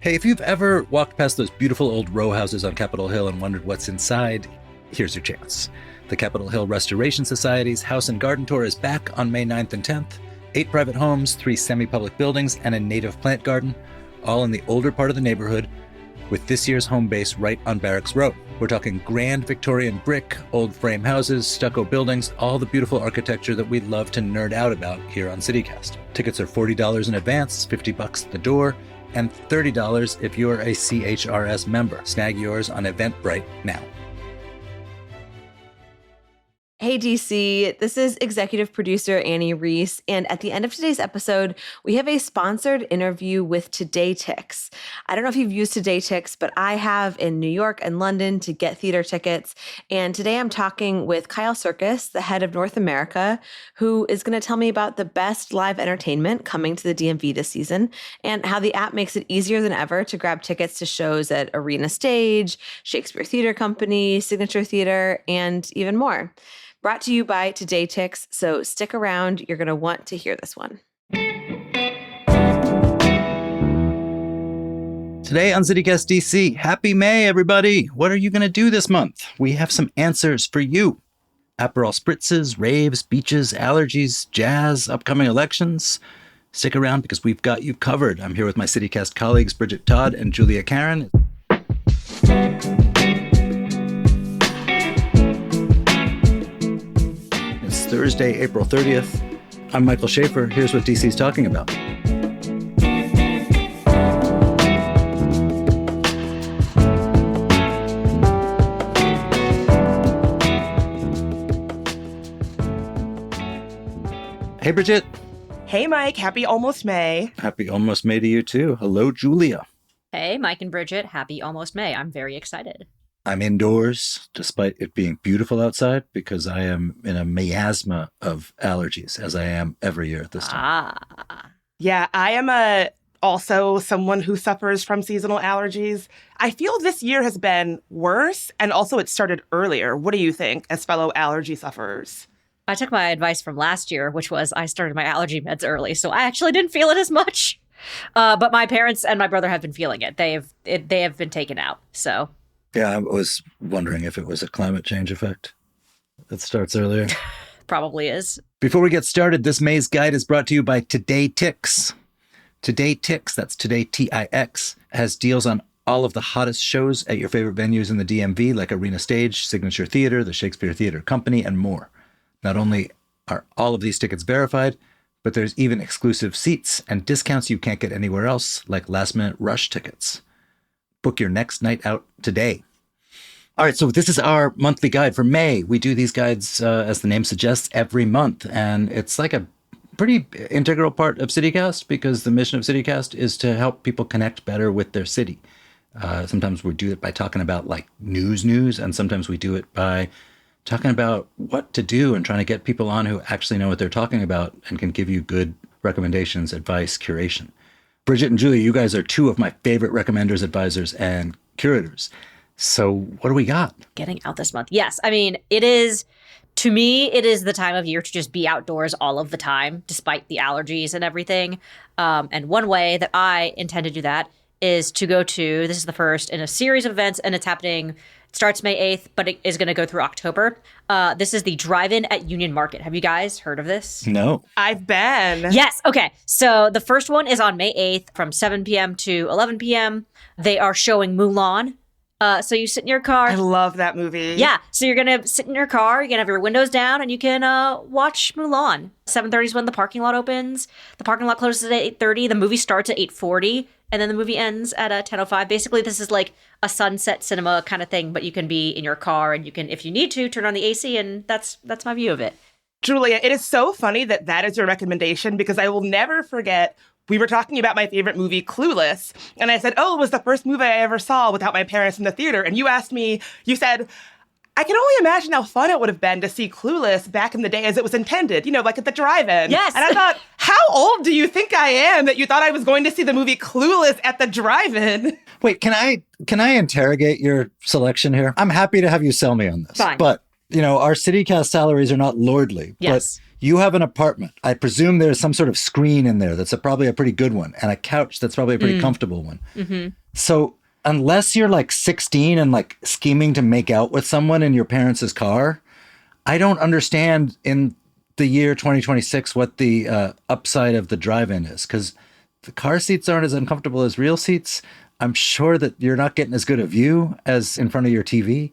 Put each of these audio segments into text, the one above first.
Hey, if you've ever walked past those beautiful old row houses on Capitol Hill and wondered what's inside, here's your chance. The Capitol Hill Restoration Society's House and Garden Tour is back on May 9th and 10th. 8 private homes, 3 semi-public buildings, and a native plant garden, all in the older part of the neighborhood, with this year's home base right on Barracks Row. We're talking grand Victorian brick, old frame houses, stucco buildings, all the beautiful architecture that we love to nerd out about here on CityCast. Tickets are $40 in advance, $50 at the door, and $30 if you're a CHRS member. Snag yours on Eventbrite now. Hey DC, this is executive producer Annie Reese, and at the end of today's episode, we have a sponsored interview with Today Tix. I don't know if you've used Today Tix, but I have in New York and London to get theater tickets, and today I'm talking with Kyle Circus, the head of North America, who is going to tell me about the best live entertainment coming to the DMV this season, and how the app makes it easier than ever to grab tickets to shows at Arena Stage, Shakespeare Theater Company, Signature Theater, and even more. Brought to you by Today Tix, so stick around. You're going to want to hear this one. Today on CityCast DC, happy May, everybody. What are you going to do this month? We have some answers for you. Aperol Spritzes, raves, beaches, allergies, jazz, upcoming elections. Stick around because we've got you covered. I'm here with my CityCast colleagues, Bridget Todd and Julia Karen. Thursday, April 30th. I'm Michael Schaefer. Here's what DC's talking about. Hey, Bridget. Hey, Mike. Happy almost May. Happy almost May to you, too. Hello, Julia. Hey, Mike and Bridget. Happy almost May. I'm very excited. I'm indoors, despite it being beautiful outside, because I am in a miasma of allergies, as I am every year at this time. Yeah, I am also someone who suffers from seasonal allergies. I feel this year has been worse, and also it started earlier. What do you think, as fellow allergy sufferers? I took my advice from last year, which was I started my allergy meds early, so I actually didn't feel it as much. But my parents and my brother have been feeling it. They have been taken out, so... Yeah, I was wondering if it was a climate change effect that starts earlier. Probably is. Before we get started, this May's guide is brought to you by Today Tix. Today Tix, that's Today Tix, has deals on all of the hottest shows at your favorite venues in the DMV, like Arena Stage, Signature Theater, the Shakespeare Theater Company, and more. Not only are all of these tickets verified, but there's even exclusive seats and discounts you can't get anywhere else, like last-minute rush tickets. Book your next night out today. All right, so this is our monthly guide for May. We do these guides, as the name suggests, every month. And it's like a pretty integral part of CityCast because the mission of CityCast is to help people connect better with their city. Sometimes we do it by talking about like news, and sometimes we do it by talking about what to do and trying to get people on who actually know what they're talking about and can give you good recommendations, advice, curation. Bridget and Julia, you guys are two of my favorite recommenders, advisors, and curators. So what do we got? Getting out this month. Yes. I mean, to me, it is the time of year to just be outdoors all of the time, despite the allergies and everything. And one way that I intend to do that is to go to, this is the first in a series of events, and it's happening, it starts May 8th, but it is going to go through October. This is the drive-in at Union Market. Have you guys heard of this? No. I've been. Yes. Okay. So the first one is on May 8th from 7 p.m. to 11 p.m. They are showing Mulan. So you sit in your car. I love that movie. Yeah. So you're going to sit in your car. You're going to have your windows down and you can watch Mulan. 7:30 is when the parking lot opens. The parking lot closes at 8:30. The movie starts at 8:40. And then the movie ends at 10:05. Basically, this is like a sunset cinema kind of thing, but you can be in your car and you can, if you need to, turn on the AC, and that's my view of it. Julia, it is so funny that that is your recommendation because I will never forget we were talking about my favorite movie, Clueless, and I said, oh, it was the first movie I ever saw without my parents in the theater. And you asked me, you said, I can only imagine how fun it would have been to see Clueless back in the day as it was intended, like at the drive-in. Yes. And I thought, how old do you think I am that you thought I was going to see the movie Clueless at the drive-in? Wait, can I interrogate your selection here? I'm happy to have you sell me on this. Fine. But our city cast salaries are not lordly, Yes. but you have an apartment. I presume there's some sort of screen in there that's probably a pretty good one, and a couch that's probably a pretty comfortable one. Mm-hmm. So unless you're like 16 and like scheming to make out with someone in your parents' car, I don't understand in the year 2026 what the upside of the drive-in is, because the car seats aren't as uncomfortable as real seats. I'm sure that you're not getting as good a view as in front of your TV.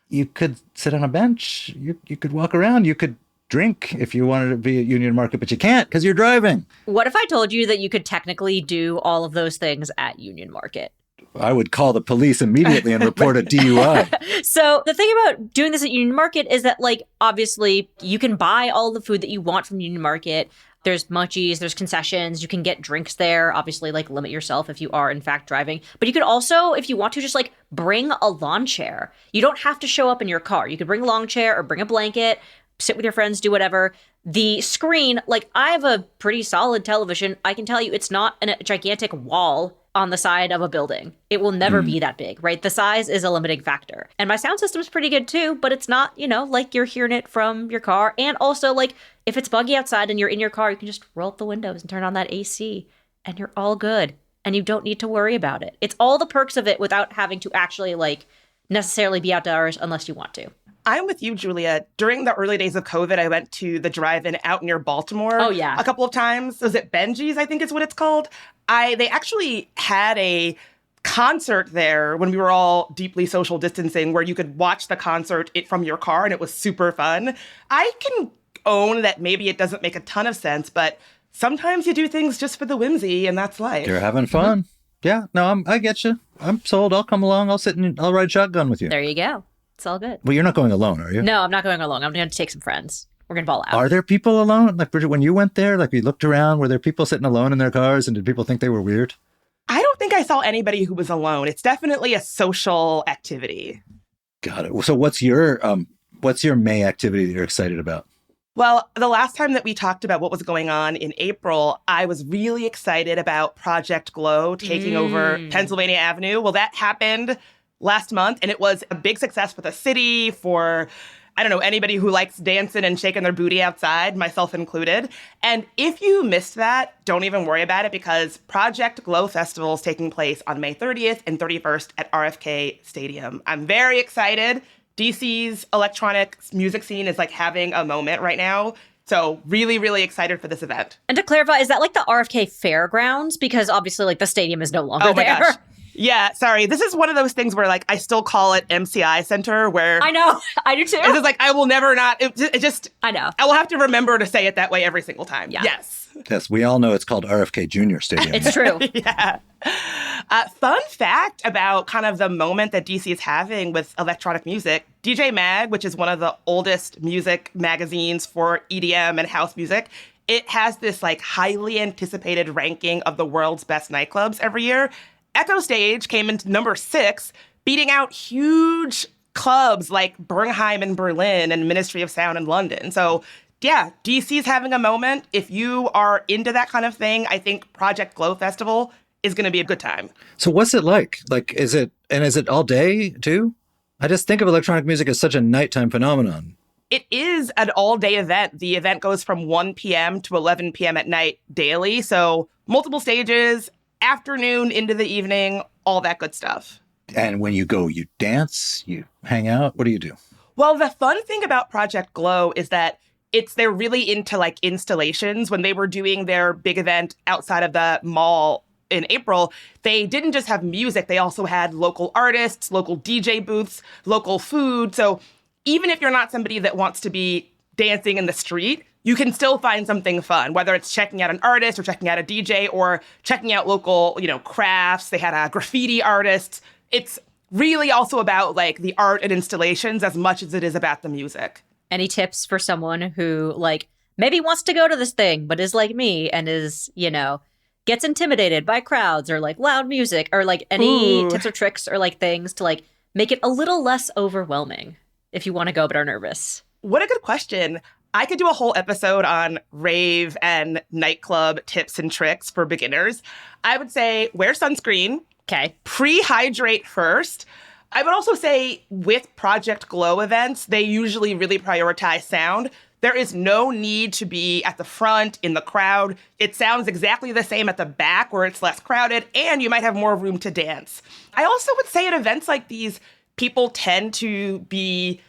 You could sit on a bench. You could walk around. You could drink if you wanted to be at Union Market, but you can't because you're driving. What if I told you that you could technically do all of those things at Union Market? I would call the police immediately and report a DUI. So the thing about doing this at Union Market is that, like, obviously you can buy all the food that you want from Union Market. There's munchies, there's concessions, you can get drinks there. Obviously, like, limit yourself if you are in fact driving. But you could also, if you want to, just like bring a lawn chair. You don't have to show up in your car. You could bring a lawn chair or bring a blanket, sit with your friends, do whatever. The screen, like, I have a pretty solid television. I can tell you it's not a gigantic wall on the side of a building. It will never be that big, right? The size is a limiting factor. And my sound system's pretty good too, but it's not, like you're hearing it from your car. And also, like, if it's buggy outside and you're in your car, you can just roll up the windows and turn on that AC and you're all good. And you don't need to worry about it. It's all the perks of it without having to actually, like, necessarily be outdoors unless you want to. I'm with you, Julia. During the early days of COVID, I went to the drive-in out near Baltimore a couple of times. Was it Benji's, I think is what it's called? They actually had a concert there when we were all deeply social distancing where you could watch the concert from your car, and it was super fun. I can own that maybe it doesn't make a ton of sense, but sometimes you do things just for the whimsy, and that's life. You're having fun. Yeah, no, I get you. I'm sold. I'll come along. I'll sit and I'll ride shotgun with you. There you go. It's all good. Well, you're not going alone, are you? No, I'm not going alone. I'm going to take some friends. We're going to ball out. Are there people alone? Like, Bridget, when you went there, like, you looked around, were there people sitting alone in their cars, and did people think they were weird? I don't think I saw anybody who was alone. It's definitely a social activity. Got it. So what's your May activity that you're excited about? Well, the last time that we talked about what was going on in April, I was really excited about Project Glow taking over Pennsylvania Avenue. Well, that happened last month, and it was a big success for the city, for, I don't know, anybody who likes dancing and shaking their booty outside, myself included. And if you missed that, don't even worry about it, because Project Glow Festival is taking place on May 30th and 31st at RFK Stadium. I'm very excited. DC's electronic music scene is like having a moment right now. So really, really excited for this event. And to clarify, is that like the RFK Fairgrounds? Because obviously, like, the stadium is no longer there. Gosh. Yeah, sorry. This is one of those things where, like, I still call it MCI Center, where... I know. I do too. It's just like, I will never not... It just... I know. I will have to remember to say it that way every single time. Yeah. Yes. Yes, we all know it's called RFK Jr. Stadium. It's true. Yeah. Fun fact about kind of the moment that DC is having with electronic music. DJ Mag, which is one of the oldest music magazines for EDM and house music, it has this, like, highly anticipated ranking of the world's best nightclubs every year. Echo Stage came in number 6, beating out huge clubs like Bernheim in Berlin and Ministry of Sound in London. So, yeah, DC's having a moment. If you are into that kind of thing, I think Project Glow Festival is going to be a good time. So what's it like? Like, is it all day too? I just think of electronic music as such a nighttime phenomenon. It is an all-day event. The event goes from 1 p.m. to 11 p.m. at night daily. So multiple stages, afternoon into the evening, all that good stuff. And when you go, you dance, you hang out. What do you do? Well, the fun thing about Project Glow is that they're really into, like, installations. When they were doing their big event outside of the mall in April, they didn't just have music. They also had local artists, local DJ booths, local food. So even if you're not somebody that wants to be dancing in the street, you can still find something fun, whether it's checking out an artist or checking out a DJ or checking out local, crafts. They had a graffiti artist. It's really also about, like, the art and installations as much as it is about the music. Any tips for someone who, like, maybe wants to go to this thing, but is like me and is, gets intimidated by crowds or, like, loud music, or, like, any tips or tricks or, like, things to, like, make it a little less overwhelming if you want to go but are nervous? What a good question. I could do a whole episode on rave and nightclub tips and tricks for beginners. I would say wear sunscreen. Okay. Pre-hydrate first. I would also say with Project Glow events, they usually really prioritize sound. There is no need to be at the front, in the crowd. It sounds exactly the same at the back where it's less crowded, and you might have more room to dance. I also would say at events like these, people tend to be,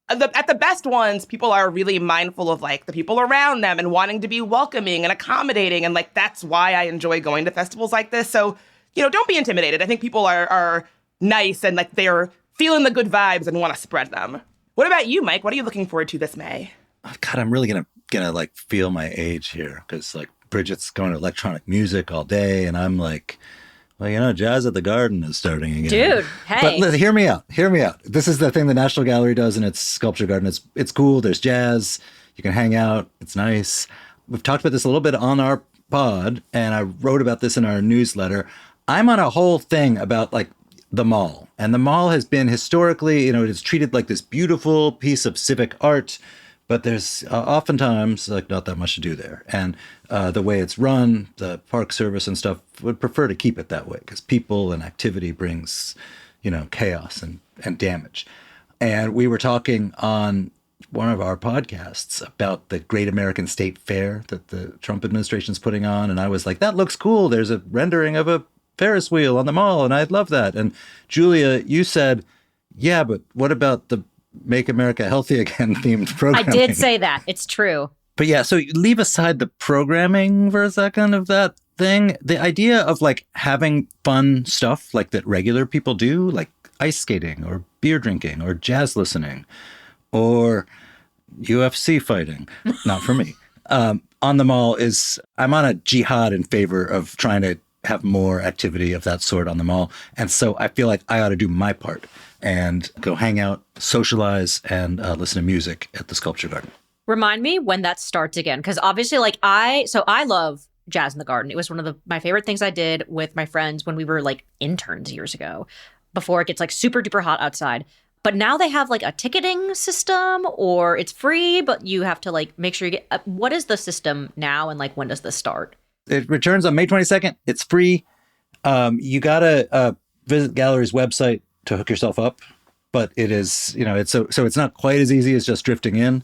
at the best ones, people are really mindful of like the people around them and wanting to be welcoming and accommodating. And like, that's why I enjoy going to festivals like this. So, don't be intimidated. I think people are nice and like they're feeling the good vibes and want to spread them. What about you, Mike? What are you looking forward to this May? Oh, God, I'm really gonna like feel my age here because like Bridget's going to electronic music all day, and I'm like, well, Jazz at the Garden is starting again. Dude, hey. But hear me out. This is the thing the National Gallery does in its sculpture garden. It's cool. There's jazz. You can hang out. It's nice. We've talked about this a little bit on our pod, and I wrote about this in our newsletter. I'm on a whole thing about like the mall. And the mall has been historically, it's treated like this beautiful piece of civic art, but there's oftentimes like not that much to do there. And the way it's run, the park service and stuff would prefer to keep it that way because people and activity brings, chaos and damage. And we were talking on one of our podcasts about the Great American State Fair that the Trump administration's putting on. And I was like, that looks cool. There's a rendering of a Ferris wheel on the mall, and I'd love that. And Julia, you said, yeah, but what about the Make America Healthy Again themed programming? I did say that. It's true. But yeah, so leave aside the programming for a second of that thing. The idea of like having fun stuff like that regular people do, like ice skating or beer drinking or jazz listening or UFC fighting, not for me, on the mall I'm on a jihad in favor of trying to have more activity of that sort on the mall. And so I feel like I ought to do my part and go hang out, socialize, and listen to music at the Sculpture Garden. Remind me when that starts again. Because obviously, I love Jazz in the Garden. It was one of my favorite things I did with my friends when we were like interns years ago, before it gets like super duper hot outside. But now they have like a ticketing system, or it's free, but you have to like make sure you get, what is the system now? And like, when does this start? It returns on May 22nd. It's free. You got to visit Gallery's website to hook yourself up. But it is, it's so it's not quite as easy as just drifting in,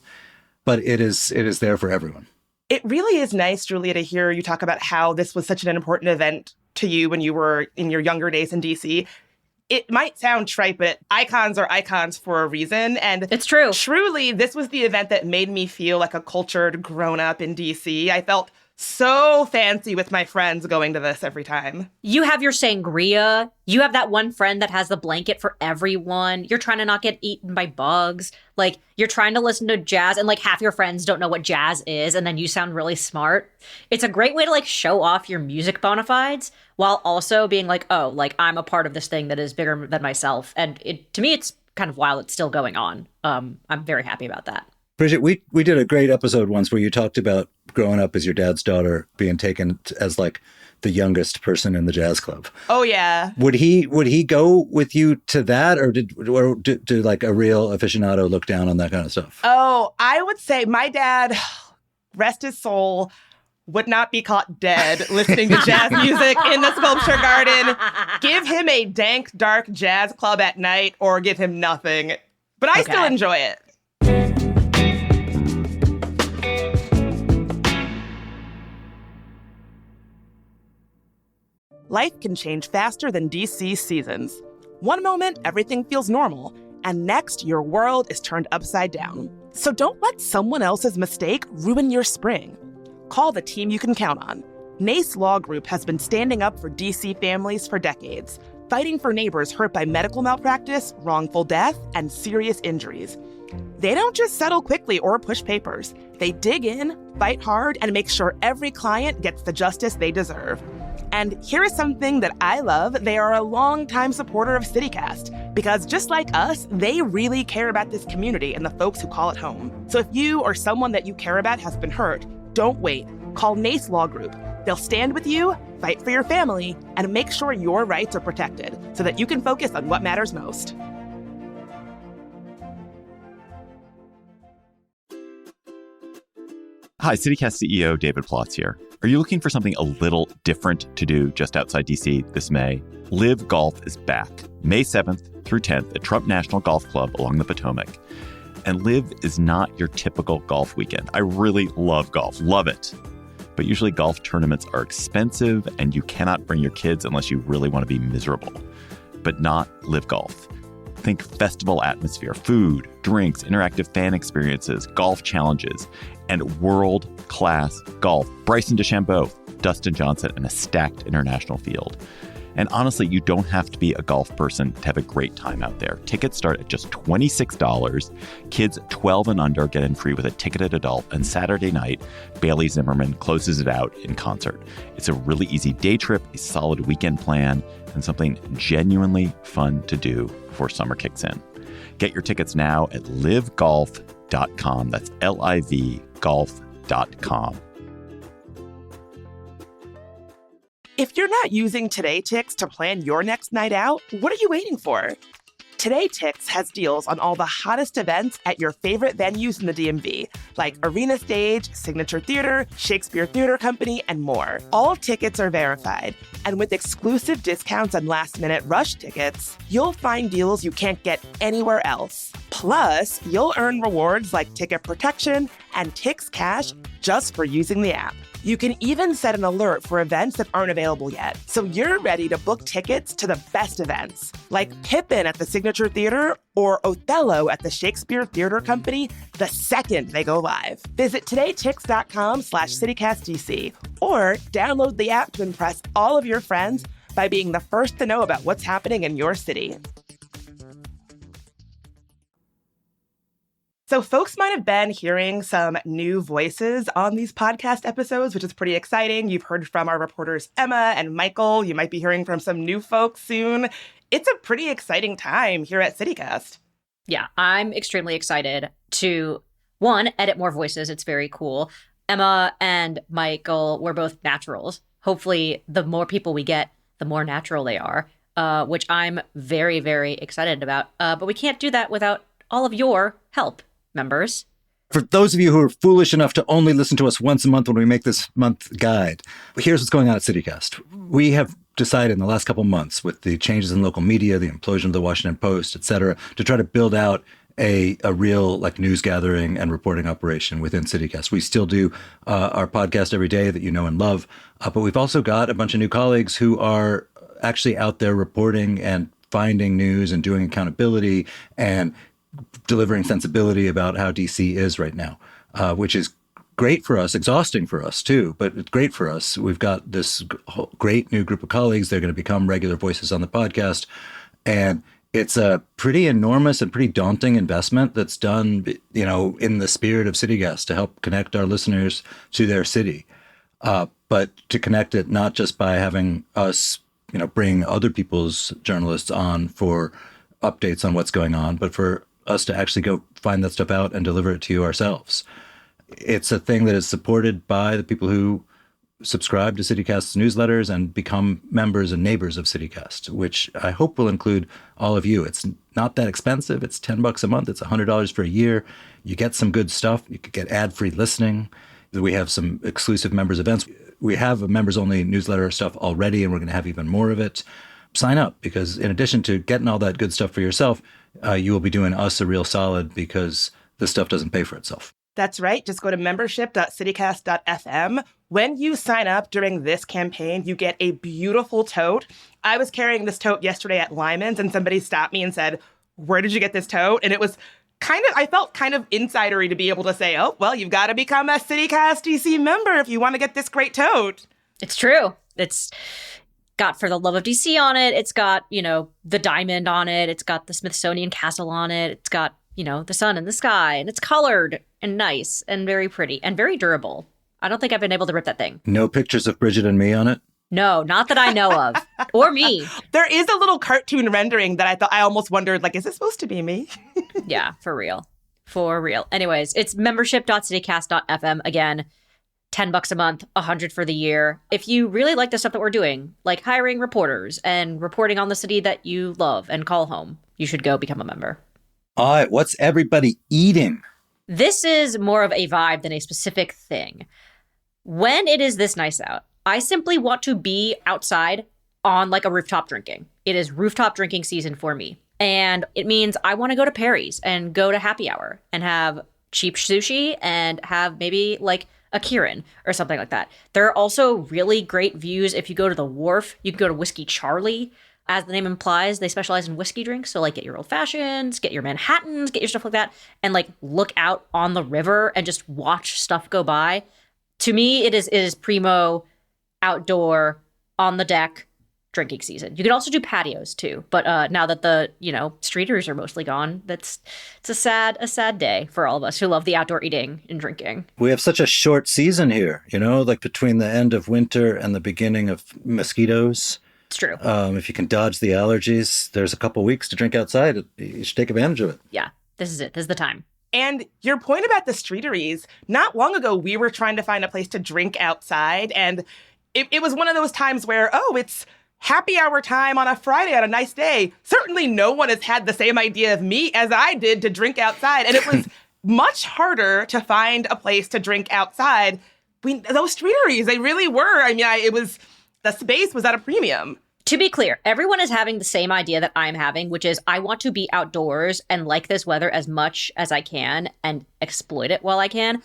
but it is there for everyone. It really is nice, Julia, to hear you talk about how this was such an important event to you when you were in your younger days in DC. It might sound trite, but icons are icons for a reason. And it's true. Truly, this was the event that made me feel like a cultured grown-up in DC. I felt so fancy with my friends going to this every time. You have your sangria. You have that one friend that has the blanket for everyone. You're trying to not get eaten by bugs. Like, you're trying to listen to jazz, and like half your friends don't know what jazz is, and then you sound really smart. It's a great way to like show off your music bona fides while also being like, oh, like I'm a part of this thing that is bigger than myself. And to me, it's kind of wild. It's still going on. I'm very happy about that. Bridget, we did a great episode once where you talked about growing up as your dad's daughter being taken as like the youngest person in the jazz club. Oh yeah. Would he go with you to that, or did like a real aficionado look down on that kind of stuff? Oh, I would say my dad, rest his soul, would not be caught dead listening to jazz music in the Sculpture Garden. Give him a dank, dark jazz club at night or give him nothing. But I still enjoy it. Life can change faster than DC seasons. One moment, everything feels normal, and next, your world is turned upside down. So don't let someone else's mistake ruin your spring. Call the team you can count on. NACE Law Group has been standing up for DC families for decades, fighting for neighbors hurt by medical malpractice, wrongful death, and serious injuries. They don't just settle quickly or push papers. They dig in, fight hard, and make sure every client gets the justice they deserve. And here is something that I love. They are a longtime supporter of CityCast because just like us, they really care about this community and the folks who call it home. So if you or someone that you care about has been hurt, don't wait. Call NACE Law Group. They'll stand with you, fight for your family, and make sure your rights are protected so that you can focus on what matters most. Hi, CityCast CEO David Plotz here. Are you looking for something a little different to do just outside DC this May? Live Golf is back, May 7th through 10th at Trump National Golf Club along the Potomac. And Live is not your typical golf weekend. I really love golf, love it. But usually golf tournaments are expensive and you cannot bring your kids unless you really want to be miserable. But not Live Golf. Think festival atmosphere, food, drinks, interactive fan experiences, golf challenges, and world-class golf. Bryson DeChambeau, Dustin Johnson, and a stacked international field. And honestly, you don't have to be a golf person to have a great time out there. Tickets start at just $26. Kids 12 and under get in free with a ticketed adult. And Saturday night, Bailey Zimmerman closes it out in concert. It's a really easy day trip, a solid weekend plan, and something genuinely fun to do before summer kicks in. Get your tickets now at livegolf.com. That's LIV golf.com. If you're not using Today Ticks to plan your next night out, what are you waiting for? Today Ticks has deals on all the hottest events at your favorite venues in the DMV, like Arena Stage, Signature Theater, Shakespeare Theater Company, and more. All tickets are verified, and with exclusive discounts and last-minute rush tickets, you'll find deals you can't get anywhere else. Plus, you'll earn rewards like ticket protection and Tix Cash just for using the app. You can even set an alert for events that aren't available yet, so you're ready to book tickets to the best events, like Pippin at the Signature Theater or Othello at the Shakespeare Theater Company the second they go live. Visit todaytix.com/CityCastDC or download the app to impress all of your friends by being the first to know about what's happening in your city. So folks might have been hearing some new voices on these podcast episodes, which is pretty exciting. You've heard from our reporters Emma and Michael. You might be hearing from some new folks soon. It's a pretty exciting time here at CityCast. Yeah, I'm extremely excited to, one, edit more voices. It's very cool. Emma and Michael were both naturals. Hopefully, the more people we get, the more natural they are, which I'm very, very excited about. But we can't do that without all of your help, members. For those of you who are foolish enough to only listen to us once a month when we make this month guide, here's what's going on at CityCast. We have decided in the last couple months, with the changes in local media, the implosion of the Washington Post, et cetera, to try to build out a real news gathering and reporting operation within CityCast. We still do our podcast every day that you know and love, but we've also got a bunch of new colleagues who are actually out there reporting and finding news and doing accountability and delivering sensibility about how DC is right now, which is great for us, exhausting for us too, but it's great for us. We've got this great new group of colleagues. They're going to become regular voices on the podcast. And it's a pretty enormous and pretty daunting investment that's done, in the spirit of CityCast to help connect our listeners to their city. But to connect it not just by having us, bring other people's journalists on for updates on what's going on, but for us to actually go find that stuff out and deliver it to you ourselves. It's a thing that is supported by the people who subscribe to CityCast's newsletters and become members and neighbors of CityCast, which I hope will include all of you. It's not that expensive. It's $10 a month. It's $100 for a year. You get some good stuff. You could get ad-free listening. We have some exclusive members events. We have a members-only newsletter stuff already, and we're going to have even more of it. Sign up, because in addition to getting all that good stuff for yourself, you will be doing us a real solid, because this stuff doesn't pay for itself. That's right. Just go to membership.citycast.fm. When you sign up during this campaign, you get a beautiful tote. I was carrying this tote yesterday at Lyman's, and somebody stopped me and said, "Where did you get this tote?" And it was I felt kind of insidery to be able to say, "Oh, well, you've got to become a CityCast DC member if you want to get this great tote." It's true. It's got For the Love of DC on it. It's got, the diamond on it. It's got the Smithsonian Castle on it. It's got, the sun and the sky, and it's colored and nice and very pretty and very durable. I don't think I've been able to rip that thing. No pictures of Bridget and me on it? No, not that I know of. Or me. There is a little cartoon rendering that I almost wondered, is this supposed to be me? Yeah, for real. For real. Anyways, it's membership.citycast.fm. Again, $10 a month, $100 for the year. If you really like the stuff that we're doing, like hiring reporters and reporting on the city that you love and call home, you should go become a member. All right, what's everybody eating? This is more of a vibe than a specific thing. When it is this nice out, I simply want to be outside on like a rooftop drinking. It is rooftop drinking season for me. And it means I want to go to Perry's and go to happy hour and have cheap sushi and have maybe like a Kirin or something like that. There are also really great views if you go to the Wharf. You can go to Whiskey Charlie. As the name implies, they specialize in whiskey drinks. So like get your old fashions, get your Manhattans, get your stuff like that, and like look out on the river and just watch stuff go by. To me, it is primo outdoor on the deck drinking season. You can also do patios too, but now that the streeters are mostly gone, it's a sad day for all of us who love the outdoor eating and drinking. We have such a short season here, like between the end of winter and the beginning of mosquitoes. It's true. If you can dodge the allergies, there's a couple weeks to drink outside. You should take advantage of it. Yeah, this is it. This is the time. And your point about the streeteries, not long ago, we were trying to find a place to drink outside. And it was one of those times where, it's happy hour time on a Friday on a nice day. Certainly no one has had the same idea of me as I did to drink outside. And it was much harder to find a place to drink outside. Those streeteries, they really were. I mean, the space was at a premium. To be clear, everyone is having the same idea that I'm having, which is I want to be outdoors and like this weather as much as I can and exploit it while I can.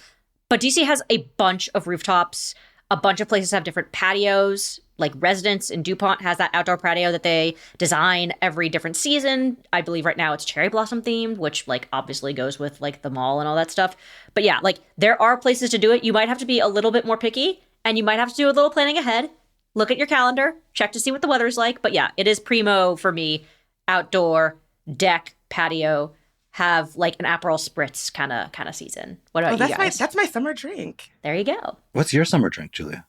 But DC has a bunch of rooftops. A bunch of places have different patios. Like Residence in DuPont has that outdoor patio that they design every different season. I believe right now it's cherry blossom themed, which like obviously goes with like the mall and all that stuff. But yeah, like there are places to do it. You might have to be a little bit more picky and you might have to do a little planning ahead. Look at your calendar, check to see what the weather's like. But yeah, it is primo for me. Outdoor, deck, patio, have like an Aperol Spritz kind of season. What about you guys? That's my summer drink. There you go. What's your summer drink, Julia?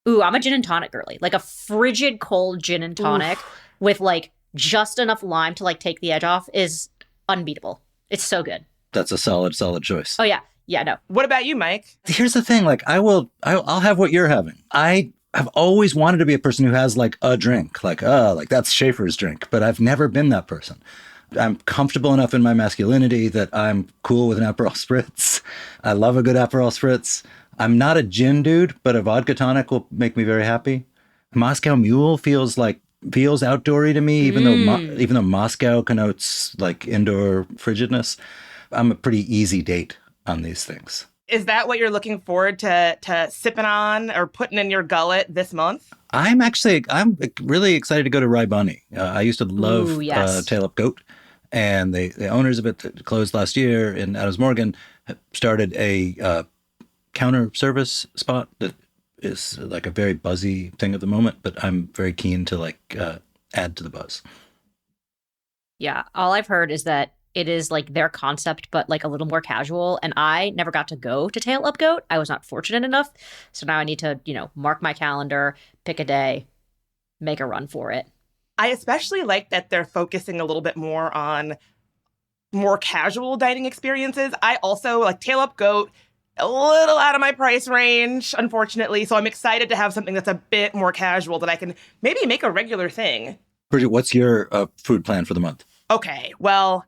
Ooh, I'm a gin and tonic girly. Like a frigid cold gin and tonic with like just enough lime to like take the edge off is unbeatable. It's so good. That's a solid choice. Oh yeah. Yeah, no. What about you, Mike? Here's the thing. Like I'll have what you're having. I've always wanted to be a person who has like a drink, like that's Schaefer's drink, but I've never been that person. I'm comfortable enough in my masculinity that I'm cool with an Aperol Spritz. I love a good Aperol Spritz. I'm not a gin dude, but a vodka tonic will make me very happy. Moscow Mule feels outdoory to me, even though Moscow connotes like indoor frigidness. I'm a pretty easy date on these things. Is that what you're looking forward to sipping on or putting in your gullet this month? I'm really excited to go to Rye Bunny. I used to love Tail Up Goat, and the owners of it that closed last year in Adams Morgan started a counter service spot that is like a very buzzy thing at the moment, but I'm very keen to add to the buzz. Yeah, all I've heard is that it is like their concept, but like a little more casual. And I never got to go to Tail Up Goat. I was not fortunate enough. So now I need to, mark my calendar, pick a day, make a run for it. I especially like that they're focusing a little bit more on more casual dining experiences. I also like Tail Up Goat, a little out of my price range, unfortunately. So I'm excited to have something that's a bit more casual that I can maybe make a regular thing. Bridget, what's your food plan for the month? Okay, well,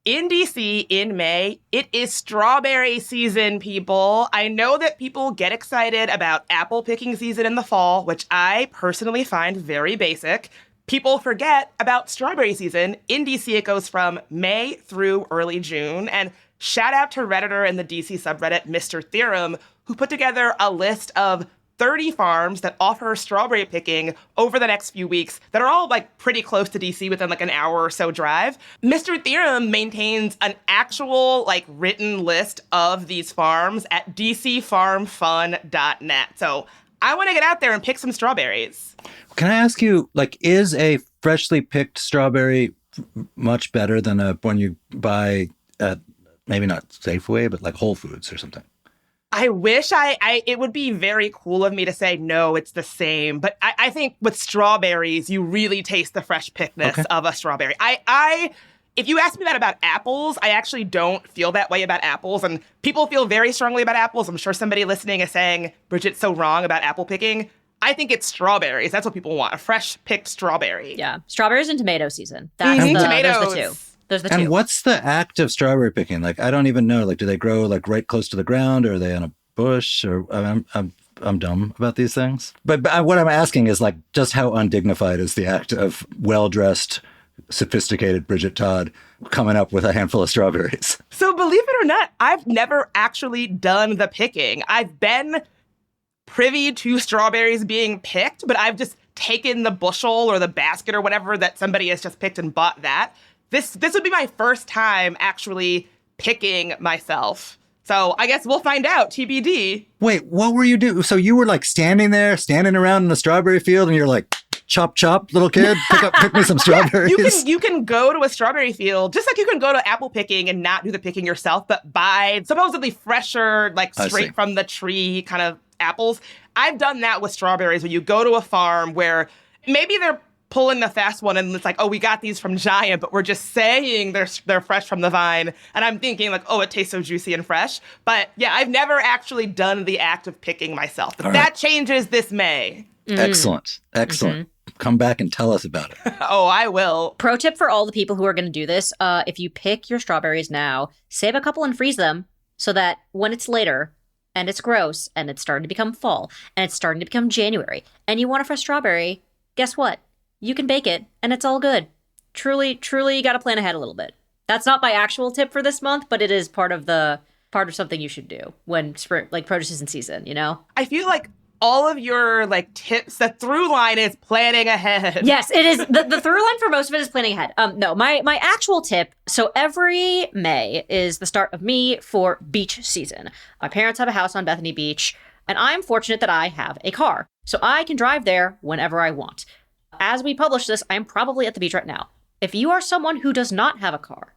in DC in May, it is strawberry season, people. I know that people get excited about apple picking season in the fall, which I personally find very basic. People forget about strawberry season. In DC, it goes from May through early June. And shout out to Redditor in the DC subreddit, Mr. Theorem, who put together a list of 30 farms that offer strawberry picking over the next few weeks that are all like pretty close to DC within like an hour or so drive. Mr. Theorem maintains an actual like written list of these farms at dcfarmfun.net. So I want to get out there and pick some strawberries. Can I ask you, is a freshly picked strawberry much better than one you buy at maybe not Safeway, but like Whole Foods or something? I wish it would be very cool of me to say, no, it's the same. But I think with strawberries, you really taste the fresh pickness of a strawberry. If you ask me that about apples, I actually don't feel that way about apples. And people feel very strongly about apples. I'm sure somebody listening is saying, Bridget's so wrong about apple picking. I think it's strawberries. That's what people want, a fresh picked strawberry. Yeah, strawberries and tomato season. That's tomatoes. Those are the two. Those are the two. And what's the act of strawberry picking? I don't even know. Do they grow right close to the ground, or are they on a bush? Or I'm I'm dumb about these things. But what I'm asking is like, just how undignified is the act of well-dressed, sophisticated Bridget Todd coming up with a handful of strawberries? So believe it or not, I've never actually done the picking. I've been privy to strawberries being picked, but I've just taken the bushel or the basket or whatever that somebody has just picked and bought that. This would be my first time actually picking myself. So I guess we'll find out, TBD. Wait, what were you doing? So you were like standing around in the strawberry field, and you're like, chop, chop, little kid, pick me some strawberries. Yeah, you can go to a strawberry field, just like you can go to apple picking and not do the picking yourself, but buy supposedly fresher, like straight from the tree kind of apples. I've done that with strawberries, where you go to a farm where maybe they're pulling the fast one and it's like, oh, we got these from Giant, but we're just saying they're fresh from the vine. And I'm thinking like, oh, it tastes so juicy and fresh. But yeah, I've never actually done the act of picking myself. But that changes this May. Excellent. Come back and tell us about it. Oh, I will. Pro tip for all the people who are going to do this, if you pick your strawberries now, save a couple and freeze them so that when it's later and it's gross and it's starting to become fall and it's starting to become January and you want a fresh strawberry, guess what? You can bake it and it's all good. Truly, you got to plan ahead a little bit. That's not my actual tip for this month, but it is part of something you should do when spring, like produce is in season, you know? I feel like all of your like tips, the through line is planning ahead. Yes, it is. The through line for most of it is planning ahead. No, my actual tip. So every May is the start of me for beach season. My parents have a house on Bethany Beach, and I'm fortunate that I have a car, so I can drive there whenever I want. As we publish this, I'm probably at the beach right now. If you are someone who does not have a car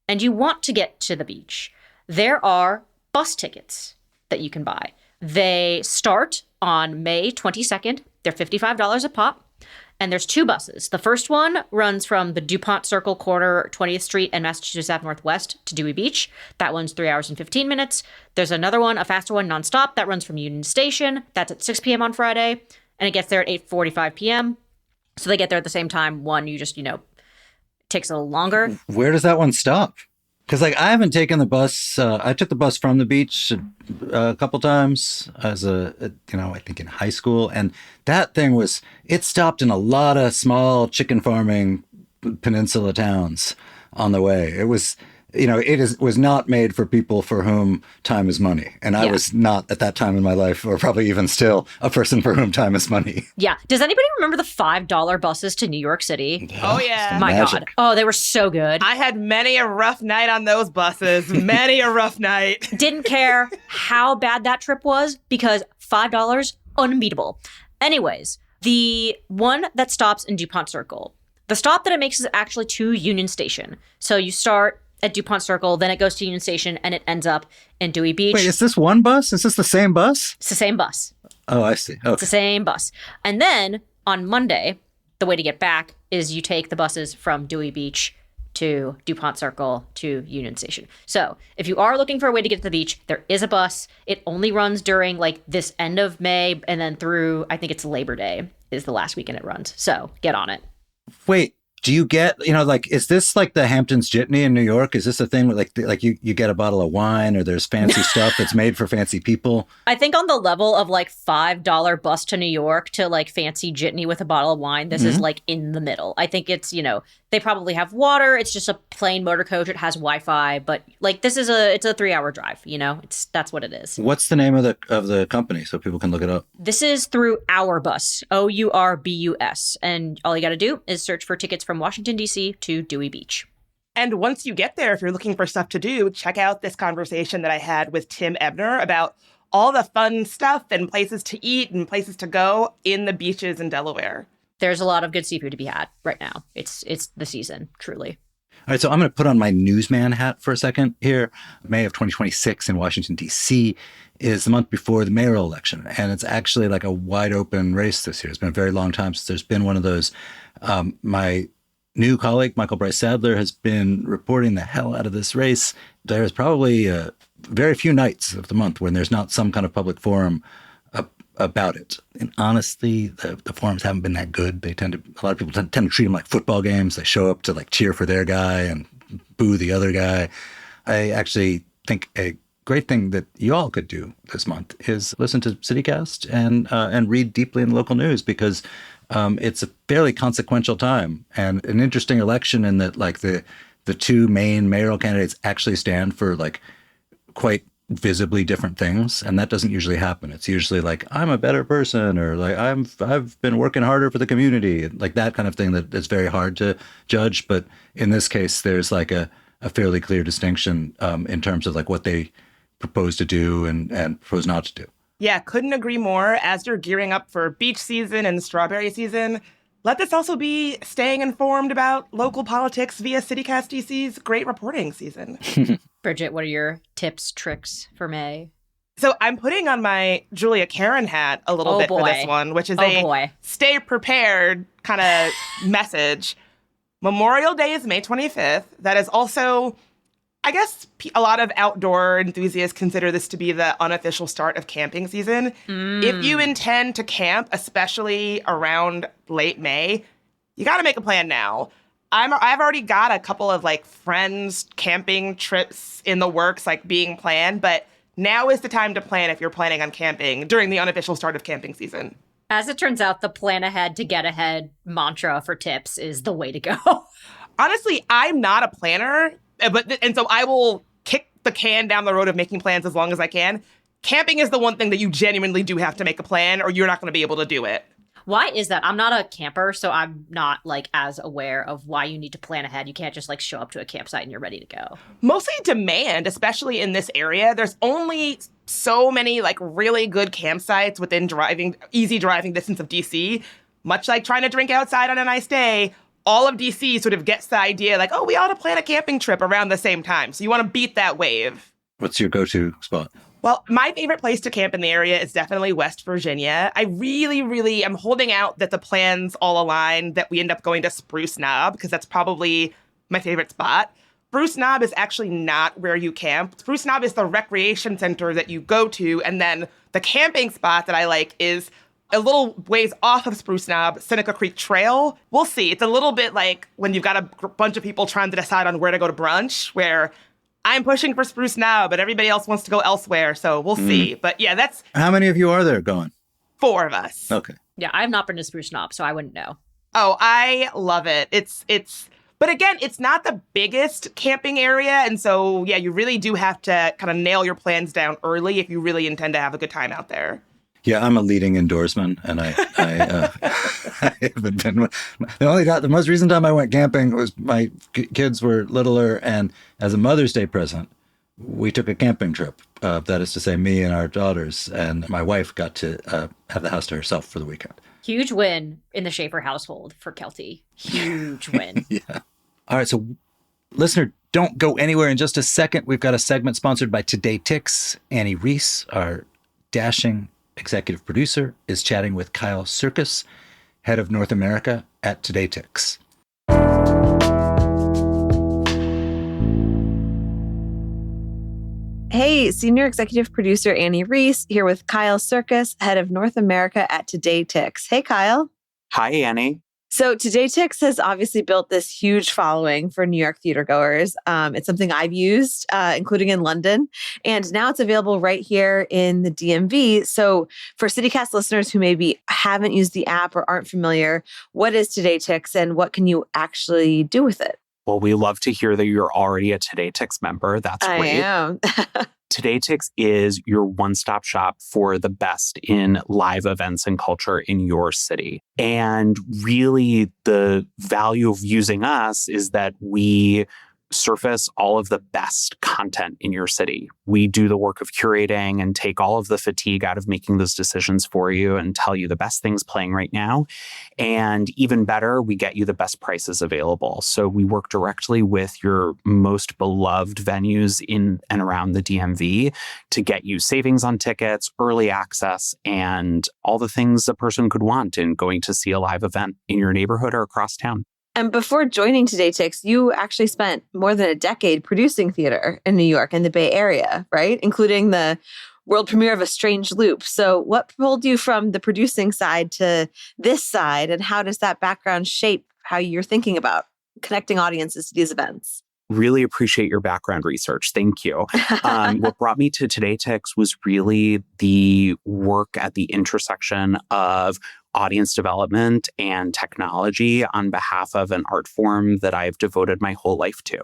and you want to get to the beach, there are bus tickets that you can buy. They start on May 22nd. They're $55 a pop. And there's two buses. The first one runs from the DuPont Circle corner, 20th Street and Massachusetts Ave Northwest to Dewey Beach. That one's 3 hours and 15 minutes. There's another one, a faster one, nonstop, that runs from Union Station. That's at 6 p.m. on Friday. And it gets there at 8:45 p.m. So they get there at the same time. One, you just, takes a little longer. Where does that one stop? Because like I haven't taken the bus. I took the bus from the beach a couple times as I think in high school, and that thing it stopped in a lot of small chicken farming peninsula towns on the way. It was. Was not made for people for whom time is money. And I was not at that time in my life, or probably even still, a person for whom time is money. Yeah. Does anybody remember the $5 buses to New York City? Oh, yeah. My God. Oh, they were so good. I had many a rough night on those buses. Many a rough night. Didn't care how bad that trip was because $5, unbeatable. Anyways, the one that stops in DuPont Circle, the stop that it makes is actually to Union Station. So you start at DuPont Circle, then it goes to Union Station, and it ends up in Dewey Beach. Wait, is this one bus? Is this the same bus? It's the same bus. Oh, I see. Okay. It's the same bus. And then on Monday, the way to get back is you take the buses from Dewey Beach to DuPont Circle to Union Station. So if you are looking for a way to get to the beach, there is a bus. It only runs during like this end of May and then through, I think it's Labor Day is the last weekend it runs. So get on it. Wait. Do you get, is this like the Hamptons Jitney in New York? Is this a thing where like you get a bottle of wine or there's fancy stuff that's made for fancy people? I think on the level of like $5 bus to New York to like fancy Jitney with a bottle of wine, this is like in the middle. I think it's, they probably have water. It's just a plain motor coach. It has Wi-Fi, but like it's a 3-hour drive, that's what it is. What's the name of the company so people can look it up? This is through Our Bus, Ourbus. And all you got to do is search for tickets from Washington, D.C. to Dewey Beach. And once you get there, if you're looking for stuff to do, check out this conversation that I had with Tim Ebner about all the fun stuff and places to eat and places to go in the beaches in Delaware. There's a lot of good seafood to be had right now. It's the season, truly. All right, so I'm going to put on my newsman hat for a second here. May of 2026 in Washington, D.C. is the month before the mayoral election, and it's actually like a wide open race this year. It's been a very long time since there's been one of those. My new colleague, Michael Bryce Sadler, has been reporting the hell out of this race. There's probably very few nights of the month when there's not some kind of public forum about it. And honestly, the forums haven't been that good. A lot of people tend to treat them like football games. They show up to like cheer for their guy and boo the other guy. I actually think a great thing that you all could do this month is listen to CityCast and read deeply in local news, because it's a fairly consequential time and an interesting election in that like the two main mayoral candidates actually stand for like quite visibly different things, and that doesn't usually happen. It's usually like, I'm a better person, or like I've been working harder for the community, like that kind of thing that is very hard to judge. But in this case, there's like a fairly clear distinction in terms of like what they propose to do and propose not to do. Yeah, couldn't agree more. As you're gearing up for beach season and strawberry season, let this also be staying informed about local politics via CityCast DC's great reporting season. Bridget, what are your tips, tricks for May? So I'm putting on my Julia Karen hat a little bit for this one, which is stay prepared kind of message. Memorial Day is May 25th. That is also, I guess, a lot of outdoor enthusiasts consider this to be the unofficial start of camping season. If you intend to camp, especially around late May, you got to make a plan now. I've already got a couple of like friends camping trips in the works, like being planned, but now is the time to plan if you're planning on camping during the unofficial start of camping season. As it turns out, the plan ahead to get ahead mantra for tips is the way to go. Honestly, I'm not a planner, and so I will kick the can down the road of making plans as long as I can. Camping is the one thing that you genuinely do have to make a plan, or you're not going to be able to do it. Why is that? I'm not a camper, so I'm not like as aware of why you need to plan ahead. You can't just like show up to a campsite and you're ready to go. Mostly demand, especially in this area. There's only so many like really good campsites within easy driving distance of DC. Much like trying to drink outside on a nice day, all of DC sort of gets the idea like, oh, we ought to plan a camping trip around the same time. So you want to beat that wave. What's your go-to spot? Well, my favorite place to camp in the area is definitely West Virginia. I really, really am holding out that the plans all align, that we end up going to Spruce Knob, because that's probably my favorite spot. Spruce Knob is actually not where you camp. Spruce Knob is the recreation center that you go to, and then the camping spot that I like is a little ways off of Spruce Knob, Seneca Creek Trail. We'll see. It's a little bit like when you've got a bunch of people trying to decide on where to go to brunch, where I'm pushing for Spruce Knob, but everybody else wants to go elsewhere, so we'll see. But yeah, that's... How many of you are there going? 4 of us. Okay. Yeah, I have not been to Spruce Knob, so I wouldn't know. Oh, I love it. But again, it's not the biggest camping area, and so, yeah, you really do have to kind of nail your plans down early if you really intend to have a good time out there. Yeah, I'm a leading indoorsman, and I haven't been. The most recent time I went camping was my kids were littler, and as a Mother's Day present, we took a camping trip. That is to say, me and our daughters, and my wife got to have the house to herself for the weekend. Huge win in the Schaefer household for Kelty. Huge win. Yeah. All right, so listener, don't go anywhere. In just a second, we've got a segment sponsored by Today Ticks. Annie Reese, our dashing executive producer, is chatting with Kyle Circus, head of North America at Today Ticks. Hey, senior executive producer Annie Reese here with Kyle Circus, head of North America at Today Ticks. Hey, Kyle. Hi, Annie. So Today Ticks has obviously built this huge following for New York theatergoers. It's something I've used, including in London, and now it's available right here in the DMV. So for CityCast listeners who maybe haven't used the app or aren't familiar, what is Today Ticks and what can you actually do with it? Well, we love to hear that you're already a Today Ticks member. That's great. I am. Today Ticks is your one-stop shop for the best in live events and culture in your city. And really, the value of using us is that we surface all of the best content in your city. We do the work of curating and take all of the fatigue out of making those decisions for you and tell you the best things playing right now. And even better, we get you the best prices available. So we work directly with your most beloved venues in and around the DMV to get you savings on tickets, early access, and all the things a person could want in going to see a live event in your neighborhood or across town. And before joining Today Ticks, you actually spent more than a decade producing theater in New York and the Bay Area, right? Including the world premiere of A Strange Loop. So what pulled you from the producing side to this side, and how does that background shape how you're thinking about connecting audiences to these events? Really appreciate your background research. Thank you. What brought me to Today Ticks was really the work at the intersection of audience development and technology on behalf of an art form that I've devoted my whole life to.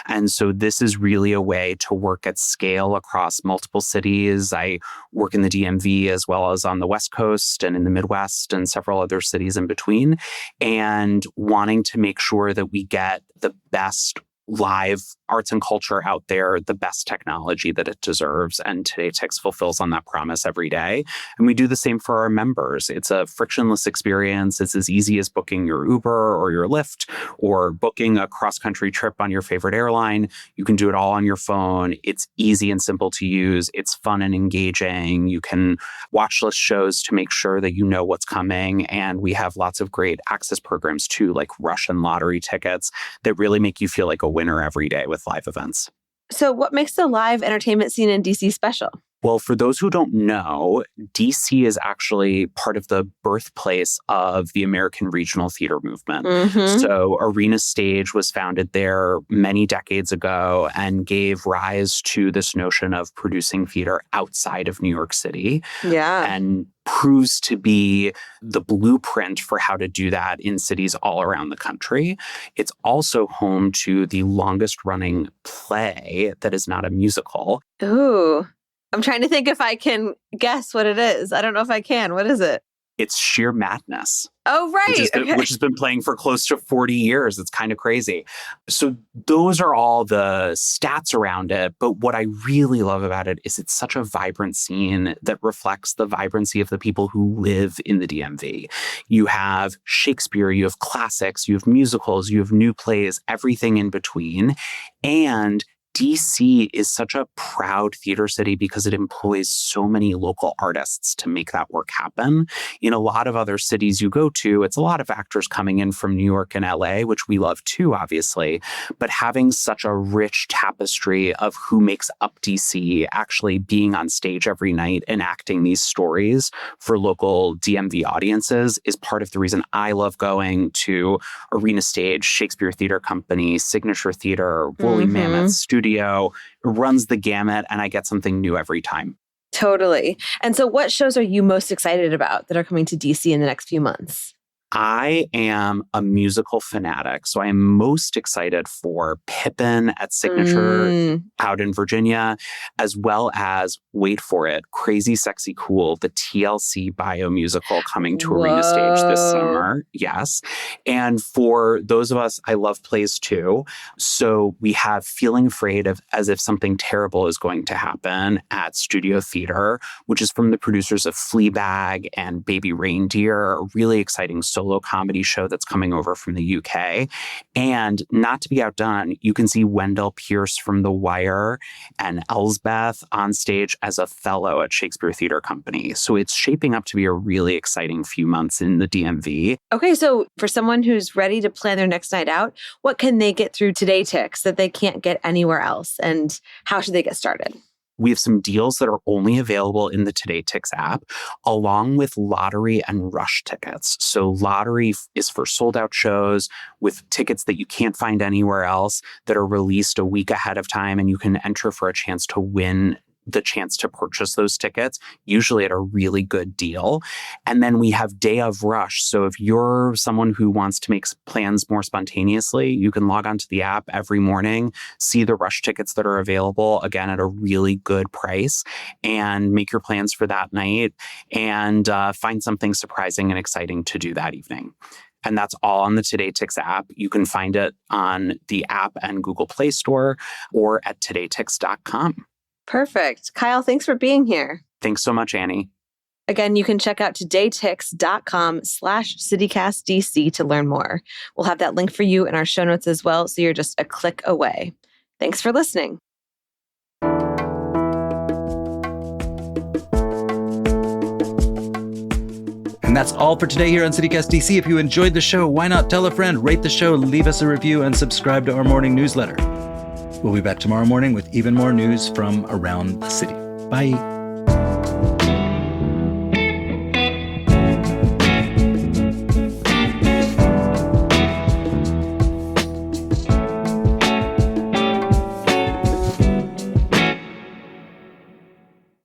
And so this is really a way to work at scale across multiple cities. I work in the DMV as well as on the West Coast and in the Midwest and several other cities in between, and wanting to make sure that we get the best live arts and culture out there, the best technology that it deserves. And Today Ticks fulfills on that promise every day. And we do the same for our members. It's a frictionless experience. It's as easy as booking your Uber or your Lyft or booking a cross-country trip on your favorite airline. You can do it all on your phone. It's easy and simple to use. It's fun and engaging. You can watch list shows to make sure that you know what's coming. And we have lots of great access programs too, like Russian lottery tickets that really make you feel like a winner every day with live events. So what makes the live entertainment scene in DC special? Well, for those who don't know, DC is actually part of the birthplace of the American regional theater movement. Mm-hmm. So Arena Stage was founded there many decades ago and gave rise to this notion of producing theater outside of New York City. Yeah. And proves to be the blueprint for how to do that in cities all around the country. It's also home to the longest running play that is not a musical. Ooh. I'm trying to think if I can guess what it is. I don't know if I can. What is it? It's Sheer Madness. Oh, right. Which has been playing for close to 40 years. It's kind of crazy. So those are all the stats around it. But what I really love about it is it's such a vibrant scene that reflects the vibrancy of the people who live in the DMV. You have Shakespeare, you have classics, you have musicals, you have new plays, everything in between. And DC is such a proud theater city because it employs so many local artists to make that work happen. In a lot of other cities you go to, it's a lot of actors coming in from New York and LA, which we love too, obviously. But having such a rich tapestry of who makes up DC, actually being on stage every night and acting these stories for local DMV audiences is part of the reason I love going to Arena Stage, Shakespeare Theater Company, Signature Theater, Woolly Mammoth Studio. Runs the gamut, and I get something new every time. Totally. And so what shows are you most excited about that are coming to DC in the next few months? I am a musical fanatic, so I am most excited for Pippin at Signature out in Virginia, as well as, wait for it, Crazy Sexy Cool, the TLC bio musical coming to Arena Stage this summer. Yes. And for those of us, I love plays too. So we have Feeling Afraid of As If Something Terrible is Going to Happen at Studio Theater, which is from the producers of Fleabag and Baby Reindeer, a really exciting solo comedy show that's coming over from the UK. And not to be outdone, you can see Wendell Pierce from The Wire and Elsbeth on stage as Othello at Shakespeare Theater Company. So it's shaping up to be a really exciting few months in the DMV. Okay, so for someone who's ready to plan their next night out, what can they get through Today Ticks that they can't get anywhere else? And how should they get started? We have some deals that are only available in the Today Ticks app, along with lottery and rush tickets. So lottery is for sold out shows with tickets that you can't find anywhere else that are released a week ahead of time, and you can enter for a chance to win the chance to purchase those tickets, usually at a really good deal. And then we have Day of Rush. So if you're someone who wants to make plans more spontaneously, you can log onto the app every morning, see the rush tickets that are available, again, at a really good price, and make your plans for that night and find something surprising and exciting to do that evening. And that's all on the Today Ticks app. You can find it on the app and Google Play Store or at todayticks.com. Perfect. Kyle, thanks for being here. Thanks so much, Annie. Again, you can check out todayticks.com/CityCastDC to learn more. We'll have that link for you in our show notes as well, so you're just a click away. Thanks for listening. And that's all for today here on CityCast DC. If you enjoyed the show, why not tell a friend, rate the show, leave us a review, and subscribe to our morning newsletter. We'll be back tomorrow morning with even more news from around the city. Bye.